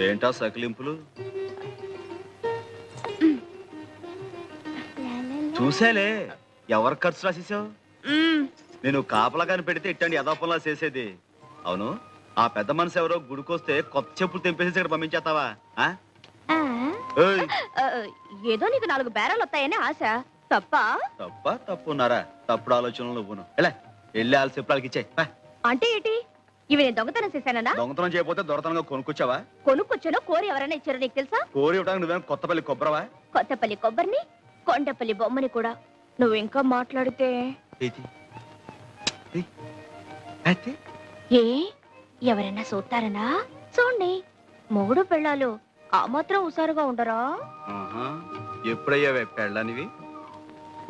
ఏంటా సకిలింపులు? చూసేలే, ఎవరు ఖర్చు రాసేసావు? నేను కాపలాగాని పెడితే ఇట్టండి యథాపంలా చేసేది. అవును, ఆ పెద్ద మనసు ఎవరో గుడికొస్తే కొత్త చెప్పులు తెంపేసి ఇక్కడ పంపించేస్తావా? ఏదో నీకు 4 బేరాలు వస్తాయని ఆశ. తప్పున్నారా? తప్పుడు ఆలోచనలు నువ్వును. వెళ్ళి వాళ్ళ చెప్పులకి ఇచ్చాయి. అంటే ఏంటి? ఇవి నేను దొంగతనం చేశానా? దొంగతనం చేయకపోతే దొరతనంగా కొనుక్కొచ్చావా? కొనుక్కొచ్చానో కోరి ఎవరైనా ఇచ్చారో నీకు తెలుసా? కోరి ఇవ్వడానికి నువ్వేం కొత్తపల్లి కొబ్బరవా? కొత్తపల్లి కొబ్బరిని, కొండపల్లి బొమ్మని కూడా. నువ్వు ఇంకా మాట్లాడితే ఏ ఎవరైనా చూస్తారనా? చూడండి, మొగుడు పెళ్ళాలు ఆ మాత్రం హుషారుగా ఉండరా? ఎప్పుడయ్యావే పెళ్ళానివి?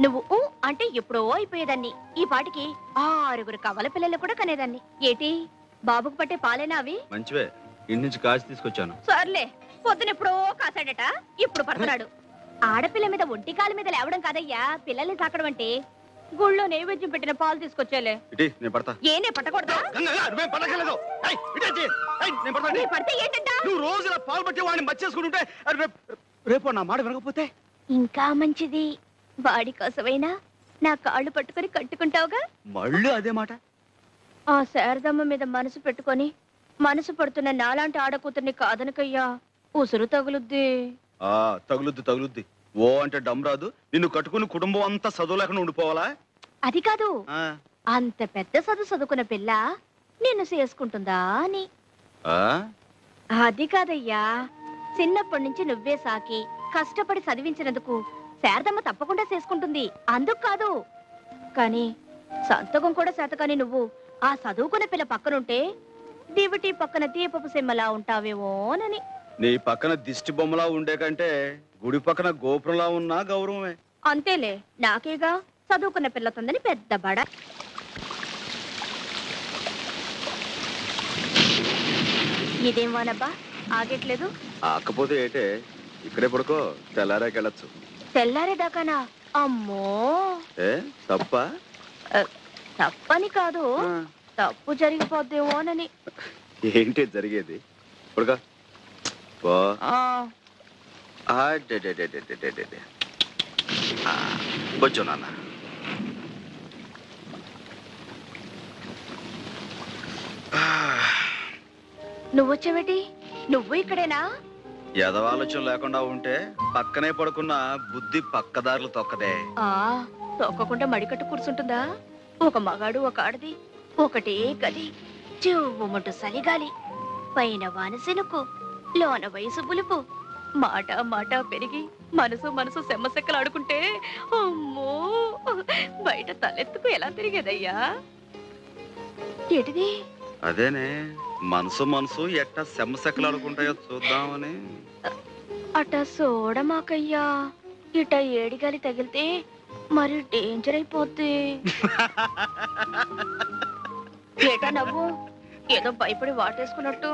నువ్వు అంటే ఎప్పుడో అయిపోయేదాన్ని. ఈ పాటికి 6 కవల పిల్లలు కూడా కనేదాన్ని. ఏటి బాబుకు పట్టే పాలేనా అవి? మంచివే, ఇంటి నుంచి కాచి తీసుకొచ్చాను. సర్లే, పొద్దునెప్పుడో కాసాడట, ఇప్పుడు పడుతున్నాడు. ఆడపిల్ల మీద ఒంటి కాలు మీద లేవడం కాదయ్యా పిల్లల్ని సాకడం అంటే. గుళ్ళో నైవేద్యం పెట్టిన పాలు తీసుకొచ్చేలే. ఏనే పట్టకూడదా? పడితే ఏంటంట? నువ్వు రోజు పాలు పట్టి వాడిని మర్చేసుకుంటుంటే రేపు నా మాట వినకపోతే ఇంకా మంచిది. వాడి కోసమైనా నా కాళ్ళు పట్టుకుని కట్టుకుంటావుగా. మళ్ళీ అదే మాట. ఆ శారదమ్మ మీద మనసు పెట్టుకొని మనసు పడుతున్న నాలాంటి ఆడకూతుర్ని కాదనకయ్యా, ఉసురు తగులుద్ది. తగులుద్ది. ఓ అంటే డమ్ రాదు. నిన్ను కట్టుకుని కుటుంబం అంతా చదువు లేకుండా ఉండిపోవాలా? అది కాదు, అంత పెద్ద చదువుకున్న పిల్ల నిన్ను చేసుకుంటుందా అని. అది కాదయ్యా, చిన్నప్పటి నుంచి నువ్వే సాకి కష్టపడి చదివించినందుకు శారదమ్మ తప్పకుండా చేసుకుంటుంది, అందుకు కాదు. కానీ సంతకం కూడా శాతకాని నువ్వు ఆ చదువుకున్న పిల్ల పక్కనుంటే దివిటి పక్కన దీపపు సిమ్మలా ఉంటావేమోనని. నీ పక్కన దిష్టి బొమ్మలా ఉండే కంటే గుడి పక్కన గోపురంలా ఉన్నా గౌరవమే. అంతేలే, నాకేగా చదువుకున్న పిల్లతుందని పెద్ద బడ. ఇదేం వానబ్బా ఆగట్లేదు? ఆకపోతే ఏటే, ఇక్కడే పడుకో, తెల్లారాకెళ్ళచ్చు. తెల్లారేదాకానా? అమ్మో, తప్పని కాదు, తప్పు జరిగిపోద్దేమోనని. ఏంటి జరిగేది? పడుకో. కొంచెం నాన్న. నువ్వొచ్చావేటి? నువ్వు ఇక్కడేనా? ఎదవాలోచన లేకుండా ఉంటే పక్కనే పడుకున్న బుద్ధి పక్కదారులు తొక్కదే. తొక్కకుండా మడికట్టు కూర్చుంటుందా? ఒక మగాడు ఒక ఆడది ఒకటే గది, చెవుముట్టు సలిగాలి, పైన వానసెనుకు, లోన వయసు పులుపు, మాట పెరిగి మనసు సెమ్మసెక్కలాడుకుంటే అమ్మో, బయట తలెత్తుకు ఎలా తిరిగేదయ్యా? ఏటిది? అదేనే, మనసు ఎట్ట సెమ్మసెక్కలాడుకుంటాయో చూద్దామని. అట చూడమాకయ్యా, ఇట ఏడిగాలి తగిలితే మరి డేంజర్ అయిపోద్ది. ఏటా నవ్వు? ఏదో భయపడి వాటేసుకున్నట్టు.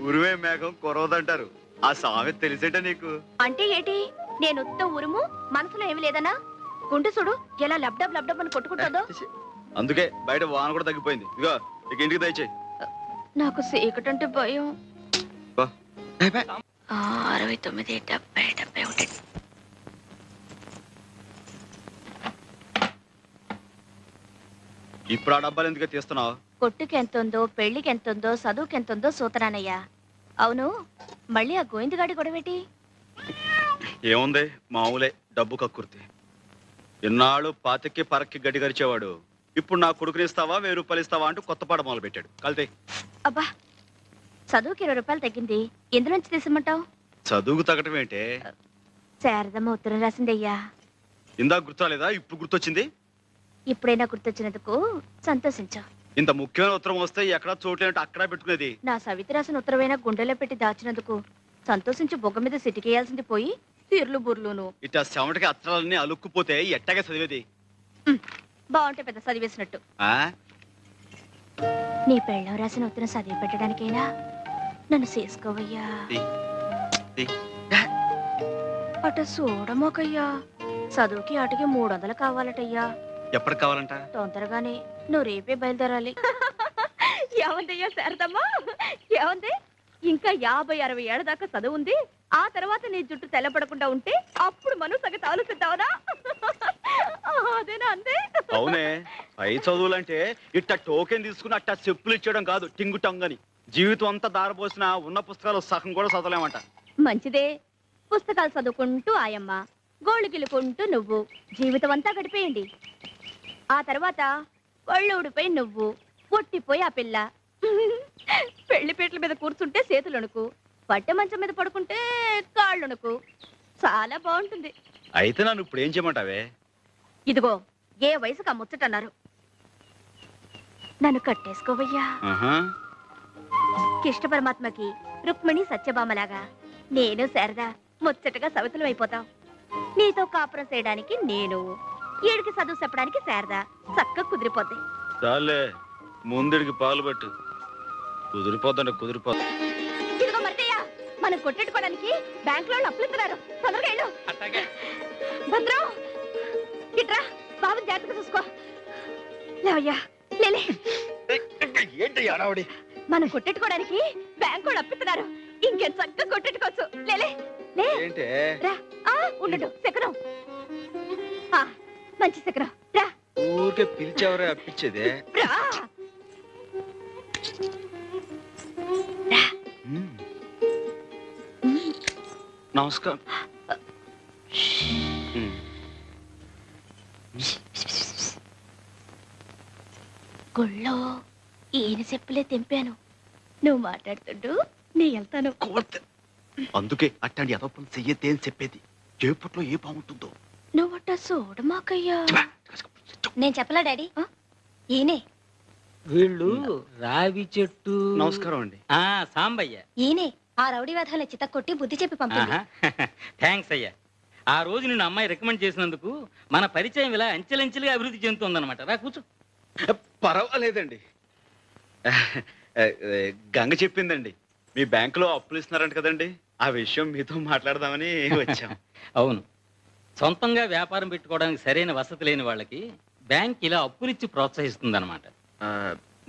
ఉరువే మేఘం కొరవదంటారు, ఆ సామెత తెలిసేట నీకు? అంటే ఏటి? నేను ఉత్త ఉరుము, మనసులో ఏమి లేదనా? గుండె చూడు ఎలా లబ్డబ్ అని కొట్టుకుంటుందో. అందుకే బయట వాన కూడా తగ్గిపోయింది. ఇగో ఇక ఇంటికి దయచేయి. నాకు చీకటంటే భయం. 69, 70, 71. ఇప్పుడు ఆ డబ్బాలు ఎందుకు తీస్తున్నావు? కొట్టుకి ఎంతుందో, పెళ్లికి ఎంతుందో, చదువుకి ఎంతుందో సూతరానయ్యా. అవును, మళ్ళీ ఆ గోవిందగాడి గొడవేటి? ఏముంది, మామూలే, డబ్బు కక్కుర్తి. ఇన్నాళ్ళు పాతికి పరక్కి గడ్డి గరిచేవాడు ఇప్పుడు నా కొడుకుని ఇస్తావా 1000 రూపాయలు ఇస్తావా అంటూ కొత్త పాట మొదలు పెట్టాడు. కలితే అబ్బా, చదువుకి 20 రూపాయలు తగ్గింది, ఎందులోంచి తీసమంటావు? చదువుకు తగ్గటం ఏంటే? శారదమ్మ ఉత్తరం రాసిందయ్యా. ఇందాక గుర్తురాలేదా? ఇప్పుడు గుర్తొచ్చింది. ఇప్పుడైనా గుర్తొచ్చినందుకు సంతోషించు. ఇంత ముఖ్యమైన ఉత్తరం వస్తే ఎక్కడా చోట్లేంటే అక్కడ పెట్టుకునేది. నా సవితి రాసిన ఉత్తరమైనా గుండెలో పెట్టి దాచినందుకు సంతోషించి బొగ్గ మీద సిటికేయాల్సింది పోయి తీర్లు బుర్లును. ఇట్లా చెమటకి అత్తరాలన్నీ అలుక్కుపోతే ఎట్టగా చదివేది? బాగుంటే పెద్ద చదివేసినట్టు. నీ పెళ్ళం రాసిన ఉత్తరం చదివి పెట్టడానికైనా నన్ను చేసుకోవయ్యా. అట చూడమోకయ్యా, చదువుకి ఆటకి 300 కావాలటయ్యా. ఎప్పటికి కావాలంట? తొందరగానే, నువ్వు రేపే బయలుదేరాలి. ఏమందయ్యా శారదమ్మా? ఏమంది? ఇంకా 50-60 ఏళ్ల దాకా చదువు ఉంది. ఆ తర్వాత నీ జుట్టు తెల్లబడకుండా ఉంటే అప్పుడు మనం సంగతి ఆలోచిద్దామనా? అదేనా అందే? అవునే, పై చదువులంటే ఇట్ట టోకెన్ తీసుకుని అట్ట చెప్పులు ఇచ్చేయడం కాదు, టింగు టంగని. జీవితం అంతా దారపోసిన ఉన్న పుస్తకాలు సగం కూడా చదవలేమంట. మంచిదే. పుస్తకాలు చదువుకుంటూ ఆయమ్మ, గోళ్ళు గిలుకుంటూ నువ్వు జీవితం అంతా గడిపేయండి. ఆ తర్వాత ఒళ్ళు ఊడిపోయి నువ్వు, పొట్టిపోయి ఆ పిల్ల. పెళ్లిపేటల మీద కూర్చుంటే చేతులొణుకు, పట్టె మంచం మీద పడుకుంటే కాళ్ళొణుకు. చాలా బాగుంటుంది. అయితే నన్ను ఇప్పుడు ఏం చేయమంటావే? ఇదిగో, ఏ వయసుకు ఆ ముచ్చటన్నారు. నన్ను కట్టేసుకోవయ్యా. కిష్ట పరమాత్మకి రుక్మిణి సత్యభామలాగా నేను శారదా ముచ్చటగా సవితులం అయిపోతాం. నీతో కాపురం చేయడానికి నేను, ఏడికి చదువు చెప్పడానికి శారదా చక్కగా కుదిరిపోద్ది. చాలే, ముందుడికి పాలు పట్టు. కుదిరిపోద్దంటే కుదిరిపోద్ది. ఇదిగో మర్దయ్య, మనం కొట్టెట్టుకోవడానికి బ్యాంక్ లో అప్పులు ఇస్తున్నారు. తొందరగా వెళ్ళు. భద్రం, ఇట్రా, బాబు జాగ్రత్తగా చూసుకో. లేవయ్యా, లేలే. ఏంటి అడావుడి? మనం కొట్టెట్టుకోవడానికి బ్యాంక్ వాళ్ళు అప్పిస్తున్నారు. ఇంకేం చక్కగా కొట్టెట్టుకోవచ్చు. లేలే లే. రా, ఉండడు శకరం. మంచి శకరం. రా. ఊరికే పిలిచేవరే అప్పించేదే. రా. రా. నమస్కారం. గుళ్ళో ఈయన చెప్పులే తెంపాను. నువ్వు మాట్లాడుతుండు, నీ వెళ్తాను. అందుకే అట్లాంటి ఎదో పని చెయ్యతే అని చెప్పేది. చేపట్లో ఏ బాగుంటుందో నువ్వట చూడమాకయ్యా. నేను చెప్పలా డాడీ, ఈయనే. వీళ్ళు రావి చెట్టు. నమస్కారం అండి. సాంబయ్య. ఈయనే ఆ రౌడీ వేధాల చిత్త కొట్టి బుద్ధి చెప్పి పంపింది. థ్యాంక్స్ అయ్యా. ఆ రోజు నిన్ను అమ్మాయి రికమెండ్ చేసినందుకు మన పరిచయం ఇలా అంచెలంచెలుగా అభివృద్ధి చెందుతుందన్నమాట. రా కూర్చో. పర్వాలేదండి. గంగ చెప్పిందండి, మీ బ్యాంకులో అప్పులు ఇస్తున్నారంట కదండి. ఆ విషయం మీతో మాట్లాడదామని వచ్చాం. అవును, సొంతంగా వ్యాపారం పెట్టుకోవడానికి సరైన వసతి లేని వాళ్ళకి బ్యాంక్ ఇలా అప్పులిచ్చి ప్రోత్సహిస్తుందన్నమాట.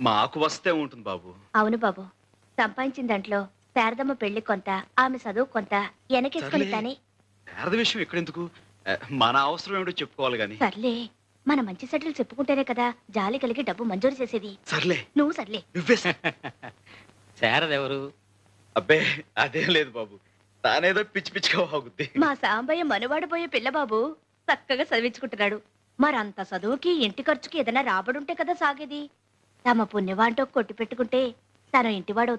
మాకు వస్తే ఉంటుంది బాబు. అవును బాబు, సంపాదించిన దాంట్లో శారదమ్మ పెళ్లి కొంత, ఆమె చదువు కొంత వెనకేసుకుని కానీ. శారద విషయం ఎక్కడెందుకు, మన అవసరం ఏమిటో చెప్పుకోవాలి గాని. సర్లే, మన మంచి సెటిల్ చెప్పుకుంటేనే కదా జాలి కలిగి డబ్బు మంజూరు చేసేది. సర్లే నువ్వు సర్లే. నువ్వే. శారదెవరు? అబ్బే అదేం లేదు బాబు, తానేదో పిచ్చి పిచ్చిగా వాగుద్ది. మా సాంబయ్య మనవాడబోయే పిల్లబాబు చక్కగా చదివించుకుంటున్నాడు. మరంత చదువుకి ఇంటి ఖర్చుకి ఏదైనా రాబడుంటే కదా సాగేది. తమ పుణ్యవాంటో కొట్టి పెట్టుకుంటే తన ఇంటివాడు